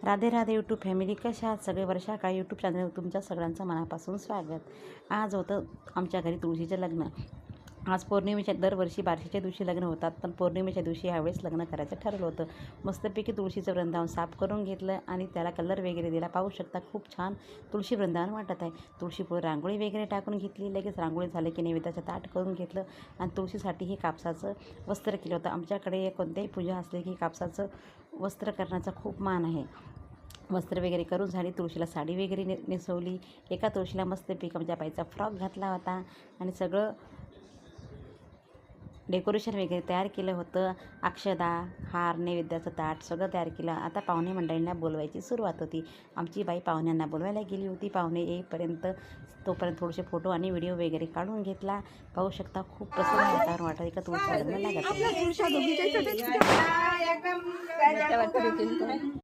Radhe Radhe YouTube family, कशा आहात सगळे? वर्षा काळे यूट्यूब चॅनल तुमच्या सगळ्यांचं मनापासून स्वागत. आज होतं आमच्या घरी तुळशीचं लग्न. आज पौर्णिमेच्या दरवर्षी बारशीच्या दिवशी लग्न होतात, पण पौर्णिमेच्या दिवशी ह्यावेळेस लग्न करायचं ठरलं होतं. मस्तपैकी तुळशीचं वृंदावन साफ करून घेतलं आणि त्याला कलर वगैरे दिला. पाहू शकता खूप छान तुळशी वृंदावन वाटत आहे. तुळशीपुढे रांगोळी वगैरे टाकून घेतली. लगेच रांगोळी झालं की नैवेद्याचं ताट करून घेतलं आणि तुळशीसाठी हे कापसाचं वस्त्र केलं होतं. आमच्याकडे कोणत्याही पूजा असली की कापसाचं वस्त्र करण्याचा खूप मान आहे. वस्त्र वगैरे करून झाली. तुळशीला साडी वगैरे नेसवली. एका तुळशीला मस्तपैकी आमच्या बाईचा फ्रॉक घातला होता आणि सगळं डेकोरेशन वगैरे तयार केलं होतं. अक्षदा, हार, नैवेद्याचं ताट सगळं तयार केलं. आता पाहुणे मंडळींना बोलवायची सुरुवात होती. आमची बाई पाहुण्यांना बोलवायला गेली होती. पाहुणे येईपर्यंत तोपर्यंत थोडेसे फोटो आणि व्हिडिओ वगैरे काढून घेतला. पाहू शकता खूप प्रसन्न वातावरण वाटतं. एका तुळशीचं लग्न लागत.